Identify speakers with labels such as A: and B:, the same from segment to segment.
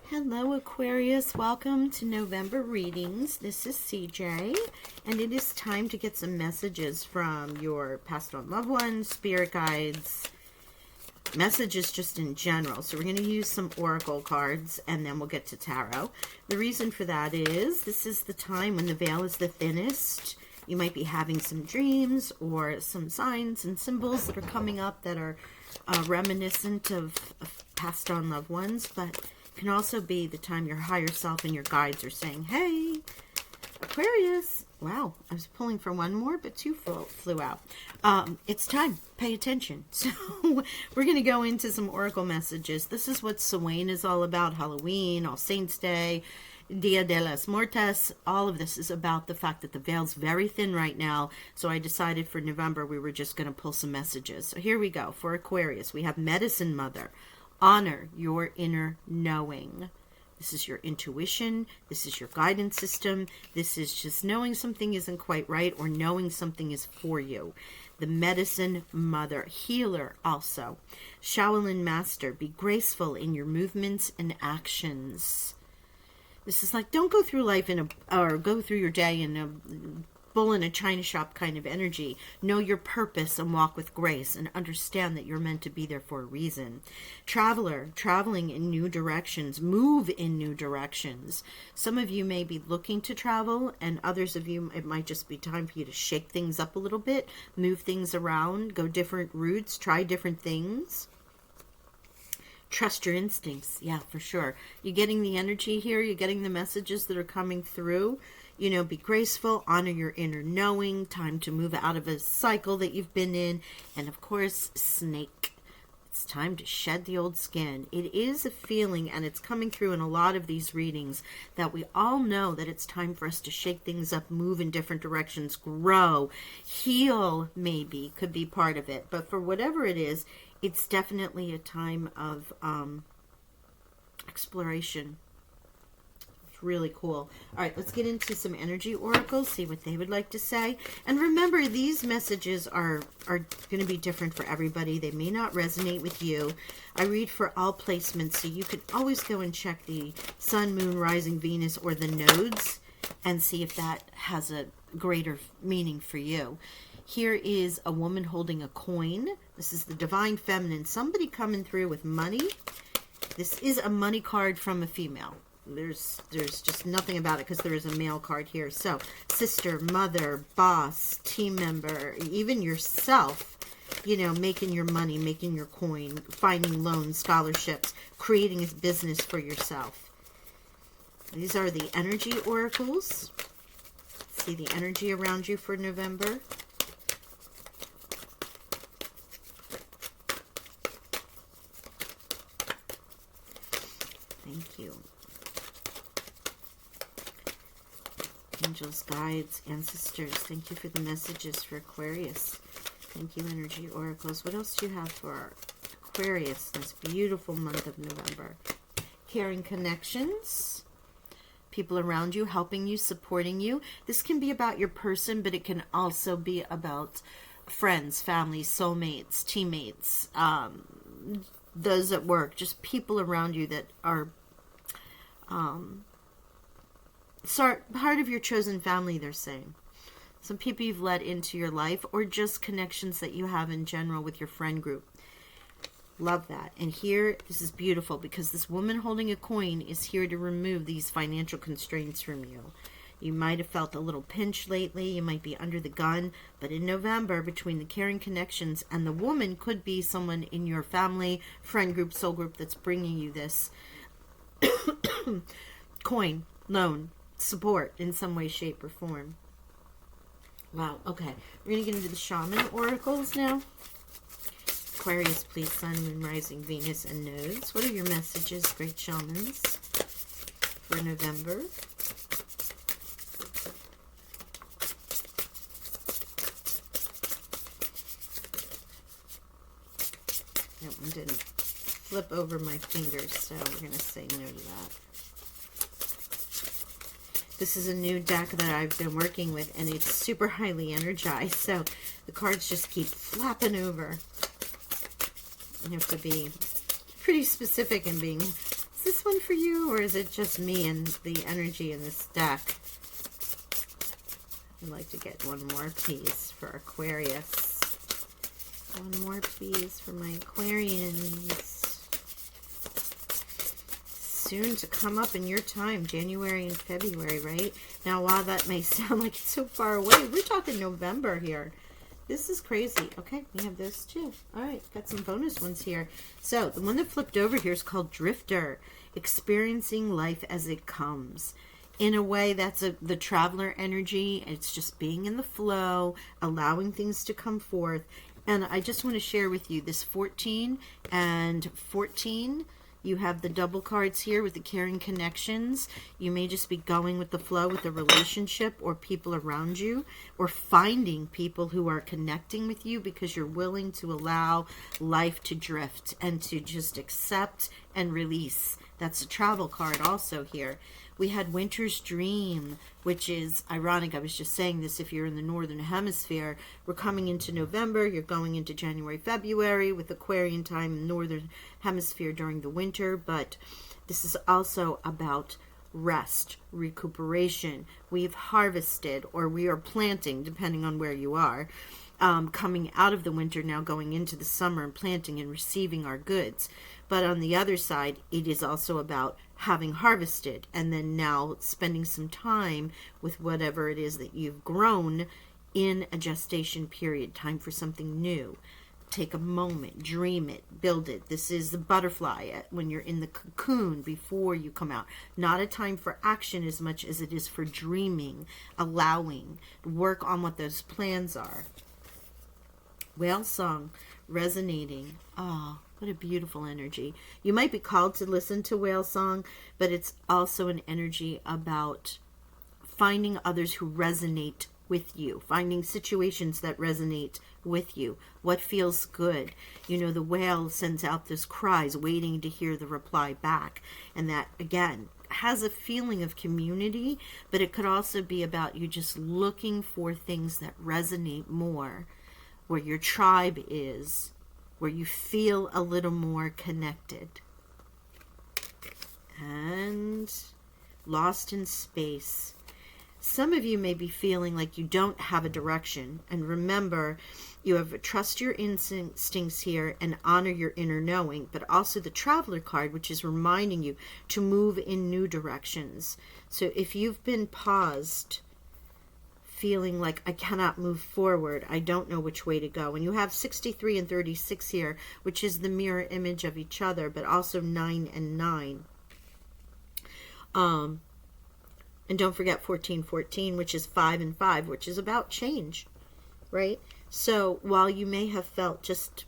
A: Hello Aquarius, welcome to November readings. This is CJ, and it is time to get some messages from your passed on loved ones, spirit guides, messages just in general. So we're going to use some oracle cards and then we'll get to tarot. The reason for that is this is the time when the veil is the thinnest. You might be having some dreams or some signs and symbols that are coming up that are reminiscent of passed on loved ones, but can also be the time your higher self and your guides are saying, hey, Aquarius. Wow, I was pulling for one more, but two flew out. It's time. Pay attention. So we're going to go into some oracle messages. This is what Samhain is all about. Halloween, All Saints Day, Dia de los Muertos. All of this is about the fact that the veil's very thin right now. So I decided for November we were just going to pull some messages. So here we go. For Aquarius, we have Medicine Mother. Honor your inner knowing. This is your intuition. This is your guidance system. This is just knowing something isn't quite right or knowing something is for you. The Medicine Mother. Healer also. Shaolin Master. Be graceful in your movements and actions. This is like, don't go through life or go through your day in a bull in a china shop kind of energy. Know your purpose and walk with grace and understand that you're meant to be there for a reason. Traveler, traveling in new directions, move in new directions. Some of you may be looking to travel, and others of you, it might just be time for you to shake things up a little bit, move things around, go different routes, try different things. Trust your instincts. Yeah, for sure. You're getting the energy here. You're getting the messages that are coming through. You know, be graceful, honor your inner knowing, time to move out of a cycle that you've been in. And of course, snake. It's time to shed the old skin. It is a feeling, and it's coming through in a lot of these readings, that we all know that it's time for us to shake things up, move in different directions, grow, heal maybe, could be part of it. But for whatever it is, it's definitely a time of exploration. Really cool. All right, let's get into some energy oracles, see what they would like to say. And remember, these messages are going to be different for everybody. They may not resonate with you. I read for all placements, so you can always go and check the Sun, Moon, Rising, Venus, or the nodes and see if that has a greater meaning for you. Here is a woman holding a coin. This is the Divine Feminine. Somebody coming through with money. This is a money card from a female. There's just nothing about it because there is a male card here. So, sister, mother, boss, team member, even yourself, you know, making your money, making your coin, finding loans, scholarships, creating a business for yourself. These are the energy oracles. See the energy around you for November. Thank you. Angels, guides, ancestors, thank you for the messages for Aquarius. Thank you, energy oracles. What else do you have for Aquarius this beautiful month of November? Caring connections, people around you, helping you, supporting you. This can be about your person, but it can also be about friends, family, soulmates, teammates, those at work, just people around you that are part of your chosen family, they're saying. Some people you've let into your life, or just connections that you have in general with your friend group. Love that. And here, this is beautiful because this woman holding a coin is here to remove these financial constraints from you. You might have felt a little pinch lately. You might be under the gun. But in November, between the caring connections and the woman could be someone in your family, friend group, soul group that's bringing you this coin, loan, support in some way, shape, or form. Wow. Okay. We're going to get into the shaman oracles now. Aquarius, please, Sun, Moon, Rising, Venus, and nodes. What are your messages, great shamans, for November? That one didn't flip over my fingers, so we're going to say no to that. This is a new deck that I've been working with, and it's super highly energized, so the cards just keep flapping over. You have to be pretty specific in being this one for you, or is it just me and the energy in this deck? I'd like to get one more piece for Aquarius. One more piece for my Aquarians. Soon to come up in your time, January and February, right? Now, while that may sound like it's so far away, we're talking November here. This is crazy. Okay, we have those too. All right, got some bonus ones here. So the one that flipped over here is called Drifter, experiencing life as it comes. In a way, that's the traveler energy. It's just being in the flow, allowing things to come forth. And I just want to share with you this 14 and 14. You have the double cards here with the caring connections. You may just be going with the flow with a relationship or people around you, or finding people who are connecting with you because you're willing to allow life to drift and to just accept and release. That's a travel card also here. We had Winter's Dream, which is ironic. I was just saying this, if you're in the Northern Hemisphere, we're coming into November, you're going into January, February with Aquarian time in the Northern Hemisphere during the winter, but this is also about rest, recuperation. We've harvested, or we are planting, depending on where you are, coming out of the winter, now going into the summer and planting and receiving our goods. But on the other side, it is also about having harvested and then now spending some time with whatever it is that you've grown in a gestation period. Time for something new. Take a moment, dream it, build it. This is the butterfly when you're in the cocoon before you come out. Not a time for action as much as it is for dreaming, allowing, work on what those plans are. Whale song, resonating. Oh, what a beautiful energy. You might be called to listen to whale song, but it's also an energy about finding others who resonate with you, finding situations that resonate with you, what feels good. You know, the whale sends out those cries waiting to hear the reply back, and that again has a feeling of community, but it could also be about you just looking for things that resonate more, where your tribe is, where you feel a little more connected. And lost in space. Some of you may be feeling like you don't have a direction. And remember, you have to trust your instincts here and honor your inner knowing, but also the Traveler card, which is reminding you to move in new directions. So if you've been paused, feeling like I cannot move forward, I don't know which way to go. And you have 63 and 36 here, which is the mirror image of each other, but also 9 and 9. And don't forget 14, which is 5 and 5, which is about change, right? So while you may have felt just,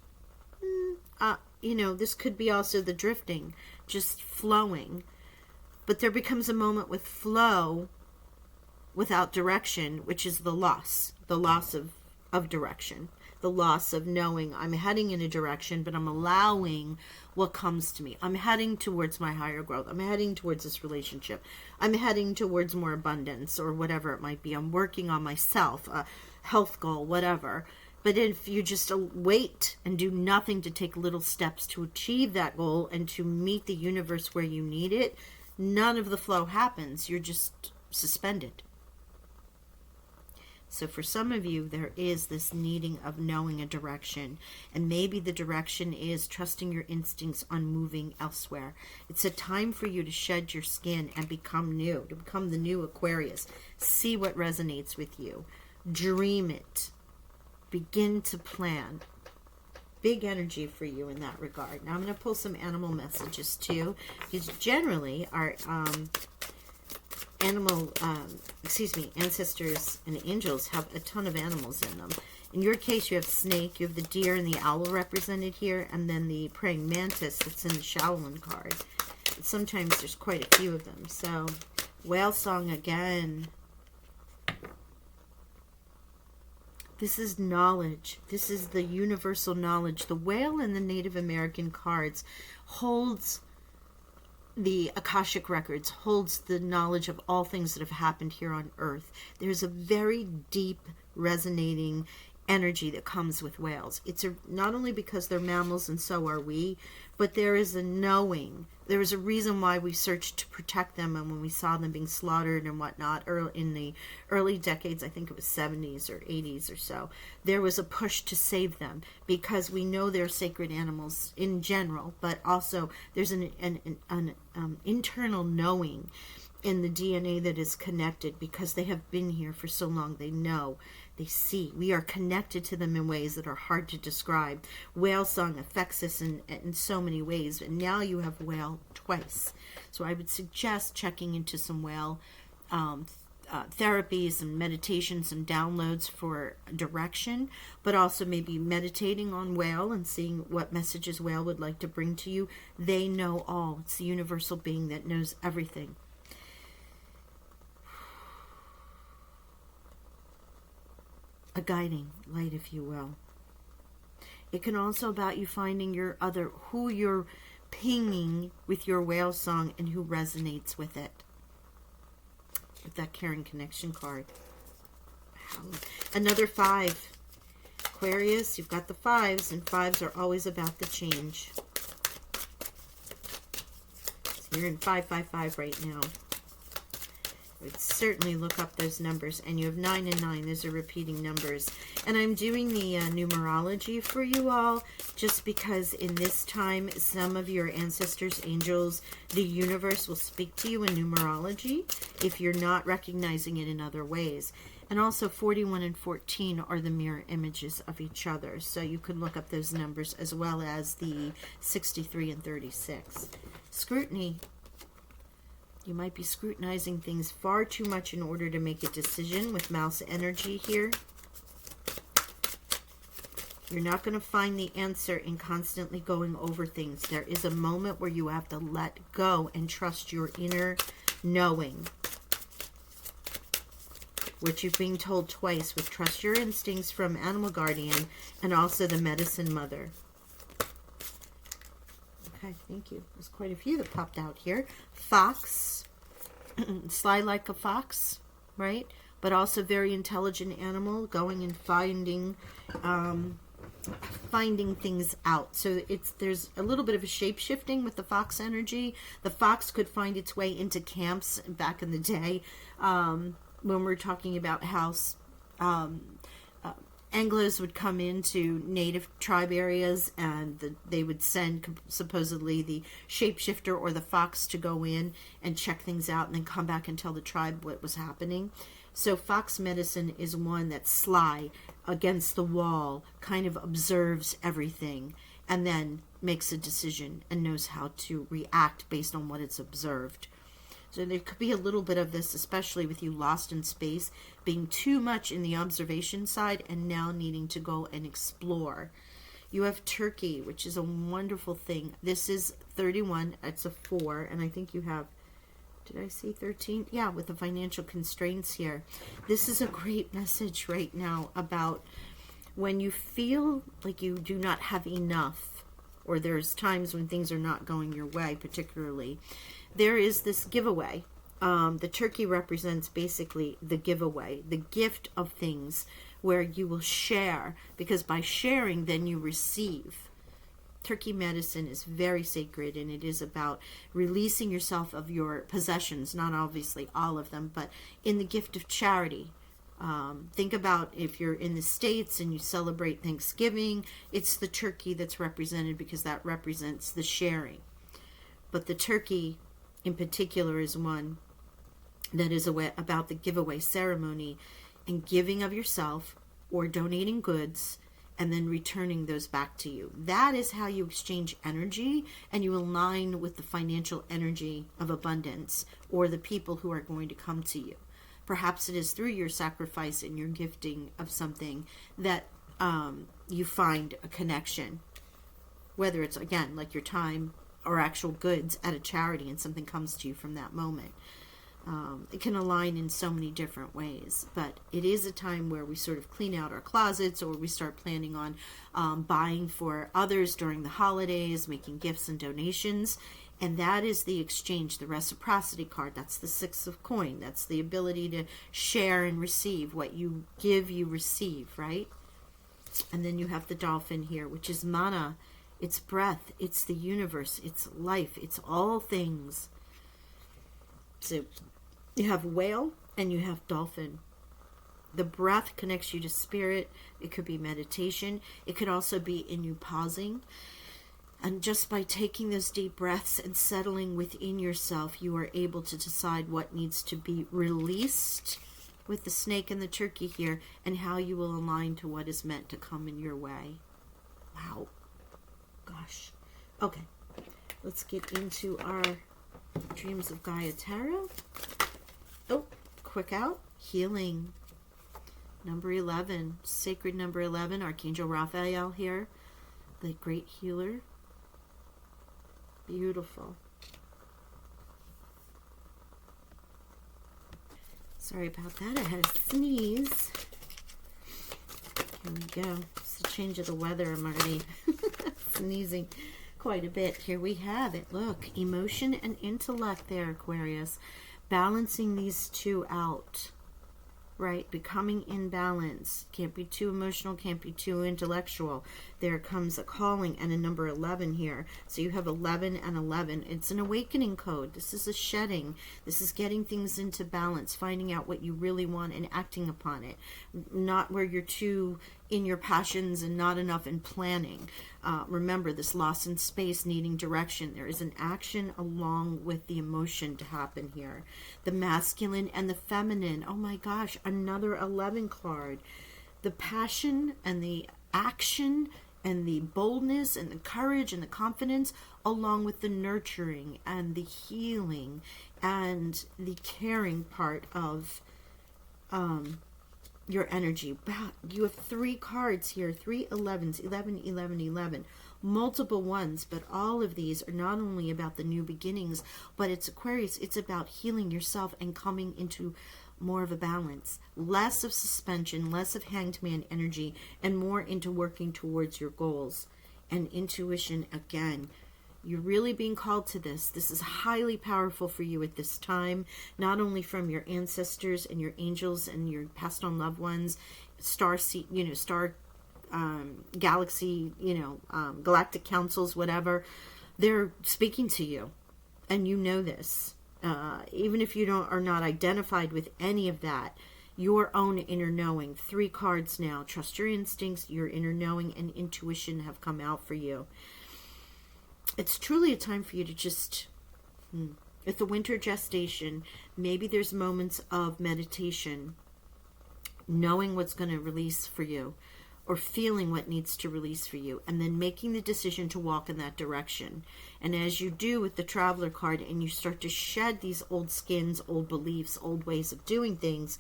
A: you know, this could be also the drifting, just flowing. But there becomes a moment with flow without direction, which is the loss of direction, the loss of knowing I'm heading in a direction, but I'm allowing what comes to me. I'm heading towards my higher growth. I'm heading towards this relationship. I'm heading towards more abundance, or whatever it might be. I'm working on myself, a health goal, whatever. But if you just wait and do nothing to take little steps to achieve that goal and to meet the universe where you need it, none of the flow happens. You're just suspended. So for some of you, there is this needing of knowing a direction. And maybe the direction is trusting your instincts on moving elsewhere. It's a time for you to shed your skin and become new, to become the new Aquarius. See what resonates with you. Dream it. Begin to plan. Big energy for you in that regard. Now I'm going to pull some animal messages too, because generally our ancestors and angels have a ton of animals in them. In your case, you have snake, you have the deer and the owl represented here, and then the praying mantis that's in the Shaolin card. But sometimes there's quite a few of them. So, whale song again. This is knowledge. This is the universal knowledge. The whale in the Native American cards holds the Akashic Records, holds the knowledge of all things that have happened here on Earth. There's a very deep, resonating energy that comes with whales. It's not only because they're mammals and so are we. but there is a knowing. There was a reason why we searched to protect them, and when we saw them being slaughtered and whatnot in the early decades, I think it was 70s or 80s or so, there was a push to save them because we know they're sacred animals in general, but also there's an internal knowing in the DNA that is connected because they have been here for so long. They know, they see. We are connected to them in ways that are hard to describe. Whale song affects us in so many ways, and now you have whale twice. So I would suggest checking into some whale therapies and meditations and downloads for direction, but also maybe meditating on whale and seeing what messages whale would like to bring to you. They know all. It's the universal being that knows everything. A guiding light, if you will. It can also about you finding who you're pinging with your whale song and who resonates with it. With that caring connection card. Another 5. Aquarius, you've got the 5s, and 5s are always about the change. So you're in 555 right now. I would certainly look up those numbers, and you have 9 and 9. Those are repeating numbers. And I'm doing the numerology for you all just because in this time, some of your ancestors, angels, the universe will speak to you in numerology if you're not recognizing it in other ways. And also 41 and 14 are the mirror images of each other. So you could look up those numbers as well as the 63 and 36. Scrutiny. You might be scrutinizing things far too much in order to make a decision with mouse energy here. You're not going to find the answer in constantly going over things. There is a moment where you have to let go and trust your inner knowing. Which you're being told twice with trust your instincts from Animal Guardian and also the Medicine Mother. Okay, thank you. There's quite a few that popped out here. Fox, sly like a fox, right? But also very intelligent animal, going and finding things out. So there's a little bit of a shape-shifting with the fox energy. The fox could find its way into camps back in the day when we're talking about how Anglos would come into native tribe areas and they would send supposedly the shapeshifter or the fox to go in and check things out and then come back and tell the tribe what was happening. So fox medicine is one that's sly, against the wall, kind of observes everything and then makes a decision and knows how to react based on what it's observed. So there could be a little bit of this, especially with you lost in space, being too much in the observation side and now needing to go and explore. You have Turkey, which is a wonderful thing. This is 31. It's a 4. And I think you have, did I see 13? Yeah, with the financial constraints here. This is a great message right now about when you feel like you do not have enough, or there's times when things are not going your way particularly. There is this giveaway. The turkey represents basically the giveaway, the gift of things where you will share, because by sharing then you receive. Turkey medicine is very sacred, and it is about releasing yourself of your possessions, not obviously all of them, but in the gift of charity. Think about if you're in the States and you celebrate Thanksgiving, it's the turkey that's represented because that represents the sharing. But the turkey in particular is one that is about the giveaway ceremony and giving of yourself or donating goods and then returning those back to you. That is how you exchange energy and you align with the financial energy of abundance or the people who are going to come to you. Perhaps it is through your sacrifice and your gifting of something that you find a connection, whether it's, again, like your time or actual goods at a charity and something comes to you from that moment. It can align in so many different ways, but it is a time where we sort of clean out our closets, or we start planning on buying for others during the holidays, making gifts and donations, and that is the exchange, the reciprocity card. That's the 6 of coin. That's the ability to share and receive. What you give, you receive, right? And then you have the dolphin here, which is mana. It's breath. It's the universe. It's life. It's all things. So you have whale and you have dolphin. The breath connects you to spirit. It could be meditation. It could also be in you pausing. And just by taking those deep breaths and settling within yourself, you are able to decide what needs to be released with the snake and the turkey here, and how you will align to what is meant to come in your way. Wow. Gosh. Okay. Let's get into our Dreams of Gaia Tarot. Oh, quick out. Healing. Number 11. Sacred number 11. Archangel Raphael here. The great healer. Beautiful. Sorry about that. I had a sneeze. Here we go. It's the change of the weather. I'm already sneezing quite a bit. Here we have it. Look, emotion and intellect there, Aquarius. Balancing these two out. Right? Becoming in balance. Can't be too emotional, can't be too intellectual. There comes a calling and a number 11 here. So you have 11 and 11. It's an awakening code. This is a shedding. This is getting things into balance, finding out what you really want and acting upon it. Not where you're too in your passions and not enough in planning. Remember, this loss in space, needing direction. There is an action along with the emotion to happen here. The masculine and the feminine. Oh my gosh, another 11 card. The passion and the action and the boldness and the courage and the confidence, along with the nurturing and the healing and the caring part of your energy. You have 3 cards here, 3 11s, 11, 11, 11. Multiple ones, but all of these are not only about the new beginnings, but it's Aquarius, it's about healing yourself and coming into more of a balance. Less of suspension, less of hanged man energy, and more into working towards your goals. And intuition, again, you're really being called to this. This is highly powerful for you at this time, not only from your ancestors and your angels and your passed on loved ones, star galaxy, galactic councils, whatever. They're speaking to you, and you know this. Even if you are not identified with any of that, your own inner knowing. 3 cards now. Trust your instincts, your inner knowing, and intuition have come out for you. It's truly a time for you to just, with the winter gestation, maybe there's moments of meditation, knowing what's going to release for you, or feeling what needs to release for you, and then making the decision to walk in that direction. And as you do with the Traveler card, and you start to shed these old skins, old beliefs, old ways of doing things,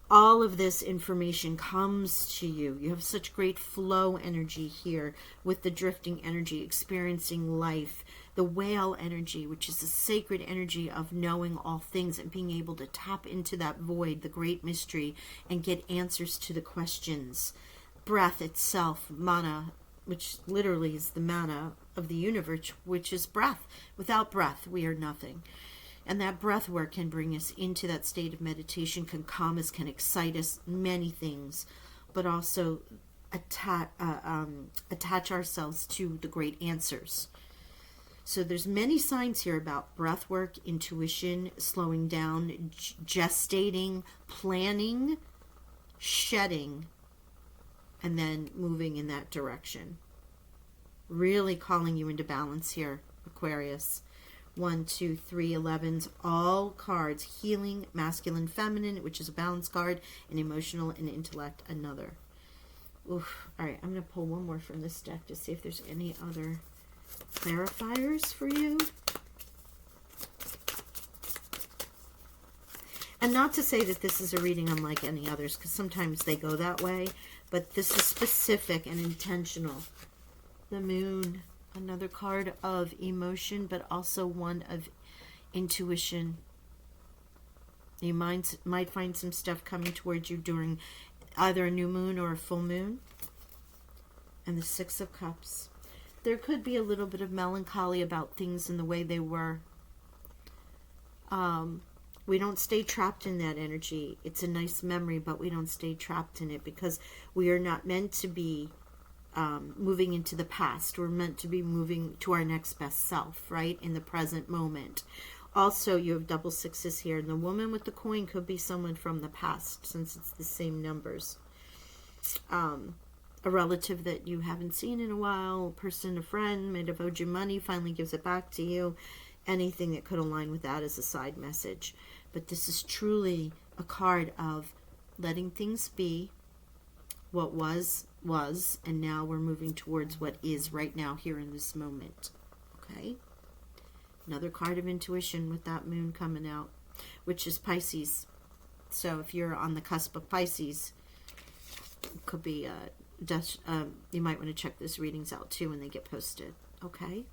A: all of this information comes to you. You have such great flow energy here with the drifting energy, experiencing life. The whale energy, which is the sacred energy of knowing all things and being able to tap into that void, the great mystery, and get answers to the questions. Breath itself, mana, which literally is the mana of the universe, which is breath. Without breath, we are nothing. And that breath work can bring us into that state of meditation, can calm us, can excite us, many things, but also attach ourselves to the great answers. So there's many signs here about breath work, intuition, slowing down, gestating, planning, shedding, and then moving in that direction. Really calling you into balance here, Aquarius. 1, 2, 3, 11s, all cards. Healing, masculine, feminine, which is a balance card, and emotional and intellect, another. Oof. All right, I'm going to pull one more from this deck to see if there's any other clarifiers for you. And not to say that this is a reading unlike any others, because sometimes they go that way, but this is specific and intentional. The Moon. Another card of emotion, but also one of intuition. You might find some stuff coming towards you during either a new moon or a full moon. And the 6 of Cups. There could be a little bit of melancholy about things in the way they were. We don't stay trapped in that energy. It's a nice memory, but we don't stay trapped in it because we are not meant to be moving into the past. We're meant to be moving to our next best self, right? In the present moment. Also, you have double sixes here. And the woman with the coin could be someone from the past, since it's the same numbers. A relative that you haven't seen in a while, a person, a friend, might have owed you money, finally gives it back to you. Anything that could align with that is a side message. But this is truly a card of letting things be. What was, and now we're moving towards what is right now, here in this moment. Okay? Another card of intuition with that moon coming out, which is Pisces. So if you're on the cusp of Pisces, it could be you might want to check those readings out too when they get posted. Okay?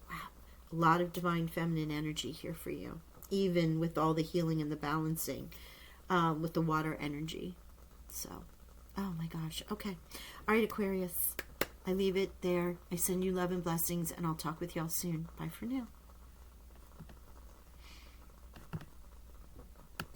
A: Wow. A lot of divine feminine energy here for you, even with all the healing and the balancing with the water energy. So, oh my gosh. Okay. All right, Aquarius. I leave it there. I send you love and blessings, and I'll talk with y'all soon. Bye for now.